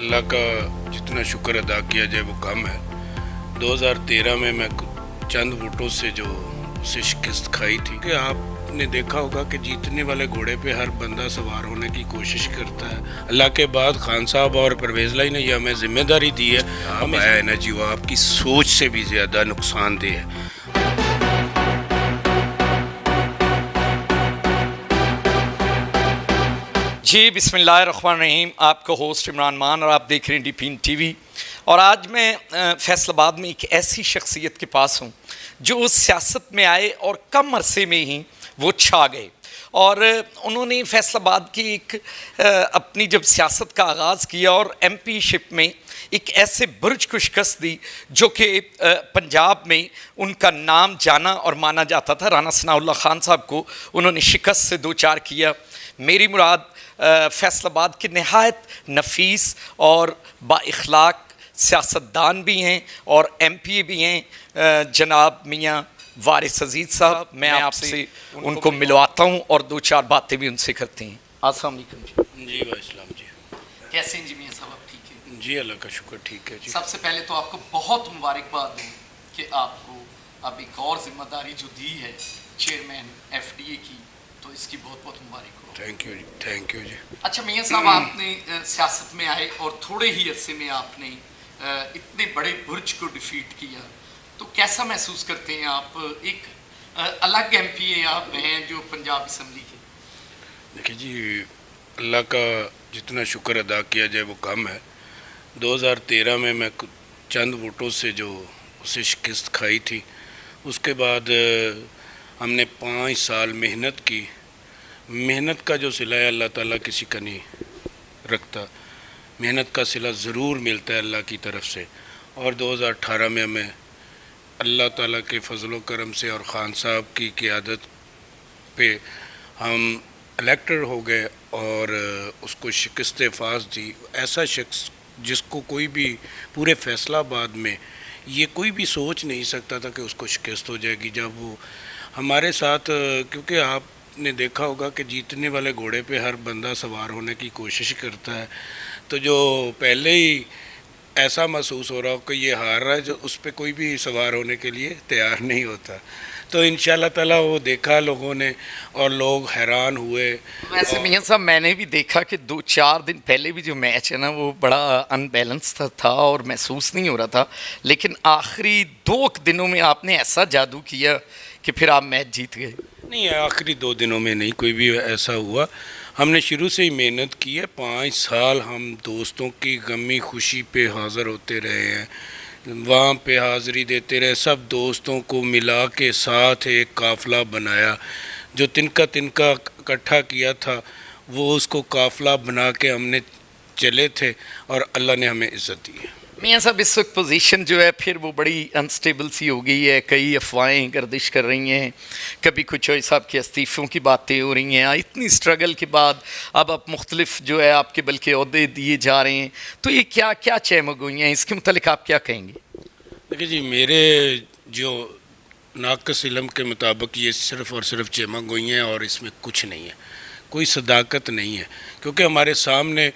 अल्लाह का जितना शुक्र अदा किया जाए वो कम है। 2013 में मैं चंद वोटों से जो उसे शिकस्त खाई थी कि आपने देखा होगा कि जीतने वाले घोड़े पे हर बंदा सवार होने की कोशिश करता है। अल्लाह के बाद खान साहब और परवेज़ लाई ने यह हमें जिम्मेदारी दी है। हम आया है ना जी, वो आपकी सोच से भी ज़्यादा नुकसानदेह है। जी बिस्मिल्लाहिर्रहमानिर्रहीम, आपका होस्ट इमरान मान और आप देख रहे हैं डीपीन टीवी। और आज मैं फैसलाबाद में एक ऐसी शख्सियत के पास हूँ जो सियासत में आए और कम अरसे में ही वो छा गए। और उन्होंने फैसलाबाद की एक अपनी जब सियासत का आगाज़ किया और एमपी शिप में एक ऐसे बुर्ज को शिकस्त दी जो कि पंजाब में उनका नाम जाना और माना जाता था। राना सनाउल्लाह खान साहब को उन्होंने शिकस्त से दो चार किया। मेरी मुराद फैसलाबाद के नहायत नफीस और बाइखलाक सियासतदान भी हैं और एमपी भी हैं, जनाब मियाँ वारिस अजीज़ साहब। मैं आपसे उनको मिलवाता हूँ और दो चार बातें भी उनसे करते हैं। अस्सलाम वालेकुम जी वाइस्लाम जी, कैसे हैं जी मियाँ साहब? आप ठीक है जी, अल्लाह का शुक्र ठीक है जी। सबसे पहले तो आपको बहुत मुबारकबाद हो कि आपको अब एक और जिम्मेदारी जो दी है चेयरमैन एफडीए की, तो इसकी बहुत बहुत मुबारक हो। Thank you ji, thank you ji. अच्छा मियाँ साहब, आपने सियासत में आए और थोड़े ही अरसे में आपने इतने बड़े बुर्ज को डिफीट किया, तो कैसा महसूस करते हैं आप? एक अलग एमपी आप हैं जो पंजाब असम्बली के। देखिए जी, अल्लाह का जितना शुक्र अदा किया जाए वो कम है। 2013 में मैं चंद वोटों से जो उसे शिकस्त खाई थी, उसके बाद हमने 5 साल मेहनत की। मेहनत का जो सिला है अल्लाह ताला किसी का नहीं रखता, मेहनत का सिला ज़रूर मिलता है अल्लाह की तरफ से। और 2018 में हमें अल्लाह ताला के फजल करम से और ख़ान साहब की क़ियादत पे हम इलेक्टर हो गए और उसको शिकस्त फास दी। ऐसा शख्स जिसको कोई भी पूरे फैसलाबाद में ये कोई भी सोच नहीं सकता था कि उसको शिकस्त हो जाएगी जब वो हमारे साथ, क्योंकि आपने देखा होगा कि जीतने वाले घोड़े पे हर बंदा सवार होने की कोशिश करता है। तो जो पहले ही ऐसा महसूस हो रहा हो कि ये हार रहा है, जो उस पर कोई भी सवार होने के लिए तैयार नहीं होता। तो इंशाल्लाह ताला वो देखा लोगों ने और लोग हैरान हुए। वैसे मियाँ साहब, मैंने भी देखा कि 2-4 दिन पहले भी जो मैच है ना वो बड़ा अनबैलेंस था और महसूस नहीं हो रहा था, लेकिन आखिरी 2 दिनों में आपने ऐसा जादू किया कि फिर आप मैच जीत गए। नहीं, आखिरी 2 दिनों में नहीं कोई भी ऐसा हुआ। हमने शुरू से ही मेहनत की है। 5 साल हम दोस्तों की गमी खुशी पे हाज़िर होते रहे हैं, वहाँ पे हाज़िरी देते रहे। सब दोस्तों को मिला के साथ एक काफ़िला बनाया, जो तिनका तिनका इकट्ठा किया था वो उसको काफ़िला बना के हमने चले थे और अल्लाह ने हमें इज़्ज़त दी है। मियाँ साहब, इस वक्त पोजीशन जो है फिर वो बड़ी अनस्टेबल सी हो गई है। कई अफवाहें गर्दिश कर रही हैं, कभी कुछ चौधरी साहब के इस्तीफ़ों की बातें हो रही हैं। इतनी स्ट्रगल के बाद अब आप मुख्तलिफ जो है आपके बल्कि अहदे दिए जा रहे हैं, तो ये क्या क्या चहमगोइयाँ हैं, इसके मुतालिक आप क्या कहेंगे? देखिए जी, मेरे जो नाक़िस इल्म के मुताबिक ये सिर्फ़ और सिर्फ चहमगोइयाँ हैं और इसमें कुछ नहीं है, कोई सदाकत नहीं है। क्योंकि हमारे सामने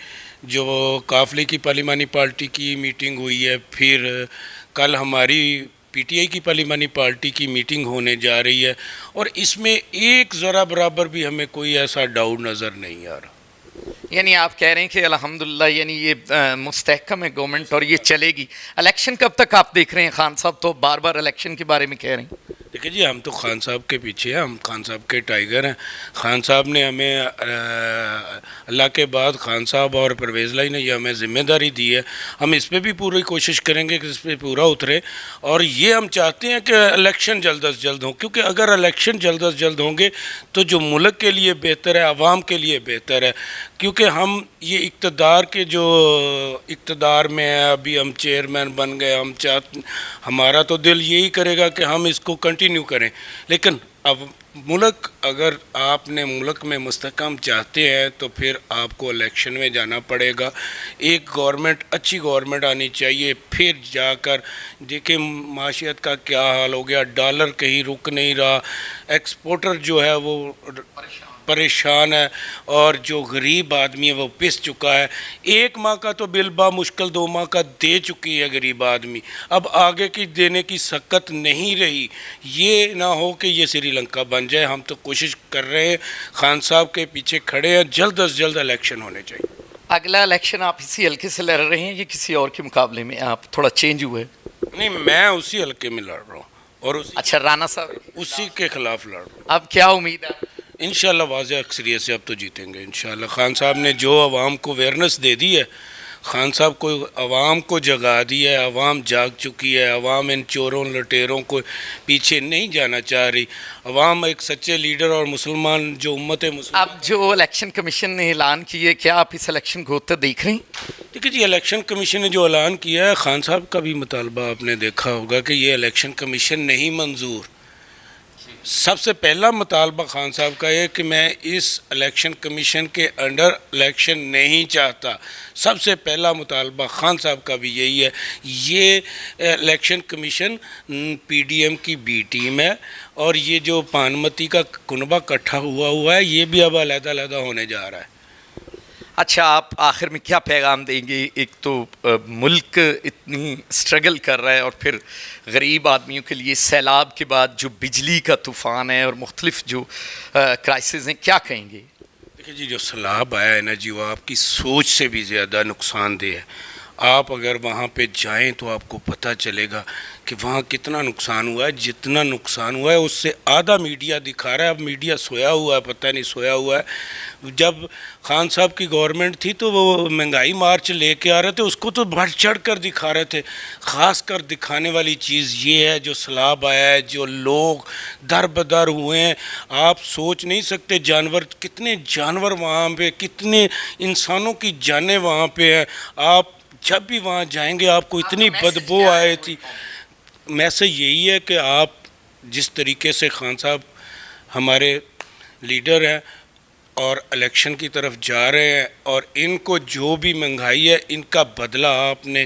जो काफ़िले की पार्लिमानी पार्टी की मीटिंग हुई है, फिर कल हमारी पीटीआई की पार्लिमानी पार्टी की मीटिंग होने जा रही है, और इसमें एक ज़रा बराबर भी हमें कोई ऐसा डाउट नज़र नहीं आ रहा। यानी आप कह रहे हैं कि अल्हम्दुलिल्लाह यानी ये मुस्तहकम है गवर्नमेंट और ये चलेगी। इलेक्शन कब तक आप देख रहे हैं? खान साहब तो बार बार इलेक्शन के बारे में कह रहे हैं। देखिए जी, हम तो खान साहब के पीछे हैं, हम खान साहब के टाइगर हैं। खान साहब ने हमें अल्लाह के बाद खान साहब और परवेज़ लाई ने यह हमें ज़िम्मेदारी दी है। हम इस पर भी पूरी कोशिश करेंगे कि इस पर पूरा उतरे, और ये हम चाहते हैं कि इलेक्शन जल्द अज जल्द हों, क्योंकि अगर इलेक्शन जल्द अज जल्द होंगे तो जो मुल्क के लिए बेहतर है, आवाम के लिए बेहतर है। क्योंकि हम ये इक़्तिदार के जो इक़्तिदार में है, अभी हम चेयरमैन बन गए, हम हमारा तो दिल यही करेगा कि हम इसको कंटिन्यू करें, लेकिन अब मुल्क, अगर आपने मुल्क में मुस्तहकम चाहते हैं तो फिर आपको इलेक्शन में जाना पड़ेगा। एक गवर्नमेंट, अच्छी गवर्नमेंट आनी चाहिए, फिर जाकर देखिए माशियत का क्या हाल हो गया। डॉलर कहीं रुक नहीं रहा, एक्सपोर्टर जो है वो پریشان ہے اور جو غریب آدمی ہے وہ پس چکا ہے. 1 ماہ کا تو بل بامشکل 2 ماہ کا دے چکی ہے غریب آدمی. اب آگے کی دینے کی سکت نہیں رہی. یہ نہ ہو کہ یہ سری لنکا بن جائے. ہم تو کوشش کر رہے ہیں, خان صاحب کے پیچھے کھڑے ہیں, جلد از جلد الیکشن ہونے چاہیے. اگلا الیکشن آپ اسی حلقے سے لڑ رہے ہیں یا کسی اور کے مقابلے میں آپ تھوڑا چینج ہوئے؟ نہیں, میں اسی حلقے میں لڑ رہا ہوں اور اچھا, رانا صاحب اسی کے خلاف لڑ رہا ہوں. اب کیا امید ہے؟ انشاءاللہ واضح اکثریت سے اب تو جیتیں گے انشاءاللہ. خان صاحب نے جو عوام کو اویئرنیس دے دی ہے, خان صاحب کو عوام کو جگا دی ہے, عوام جاگ چکی ہے. عوام ان چوروں لٹیروں کو پیچھے نہیں جانا چاہ رہی. عوام ایک سچے لیڈر اور مسلمان جو امت مسلم. اب جو الیکشن کمیشن نے اعلان کی ہے, کیا آپ اس الیکشن کو ہوتے دیکھ رہے ہیں؟ دیکھیے جی, الیکشن کمیشن نے جو اعلان کیا ہے, خان صاحب کا بھی مطالبہ آپ نے دیکھا ہوگا کہ یہ الیکشن کمیشن نہیں منظور. سب سے پہلا مطالبہ خان صاحب کا یہ کہ میں اس الیکشن کمیشن کے انڈر الیکشن نہیں چاہتا. سب سے پہلا مطالبہ خان صاحب کا بھی یہی ہے. یہ election commission P D M کی بی ٹیم ہے اور یہ جو پانمتی کا کنبہ اکٹھا ہوا ہے, یہ بھی اب علیحدہ علیحدہ ہونے جا رہا ہے. اچھا, آپ آخر میں کیا پیغام دیں گے؟ ایک تو ملک اتنی سٹرگل کر رہا ہے اور پھر غریب آدمیوں کے لیے سیلاب کے بعد جو بجلی کا طوفان ہے اور مختلف جو کرائسز ہیں, کیا کہیں گے؟ دیکھیے جی, جو سیلاب آیا ہے نا جی, وہ آپ کی سوچ سے بھی زیادہ نقصان دہ ہے. آپ اگر وہاں پہ جائیں تو آپ کو پتہ چلے گا کہ وہاں کتنا نقصان ہوا ہے. جتنا نقصان ہوا ہے اس سے آدھا میڈیا دکھا رہا ہے. اب میڈیا سویا ہوا ہے, پتہ نہیں سویا ہوا ہے. جب خان صاحب کی گورنمنٹ تھی تو وہ مہنگائی مارچ لے کے آ رہے تھے, اس کو تو بڑھ چڑھ کر دکھا رہے تھے. خاص کر دکھانے والی چیز یہ ہے جو سیلاب آیا ہے, جو لوگ در بدر ہوئے ہیں. آپ سوچ نہیں سکتے جانور, کتنے جانور وہاں پہ, کتنے انسانوں کی جانیں وہاں پہ ہیں. آپ جب بھی وہاں جائیں گے آپ کو اتنی بدبو آئی تھی. میسج یہی ہے کہ آپ جس طریقے سے خان صاحب ہمارے لیڈر ہیں اور الیکشن کی طرف جا رہے ہیں, اور ان کو جو بھی مہنگائی ہے ان کا بدلہ آپ نے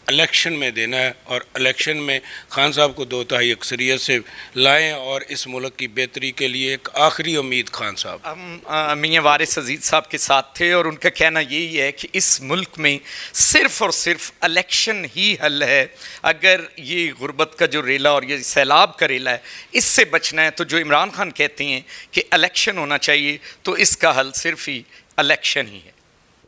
الیکشن میں دینا ہے, اور الیکشن میں خان صاحب کو 2/3 اکثریت سے لائیں اور اس ملک کی بہتری کے لیے ایک آخری امید خان صاحب. ہم میاں وارث عزیز صاحب کے ساتھ تھے اور ان کا کہنا یہی ہے کہ اس ملک میں صرف اور صرف الیکشن ہی حل ہے. اگر یہ غربت کا جو ریلا اور یہ سیلاب کا ریلا ہے اس سے بچنا ہے تو جو عمران خان کہتے ہیں کہ الیکشن ہونا چاہیے, تو اس کا حل صرف ہی الیکشن ہی ہے.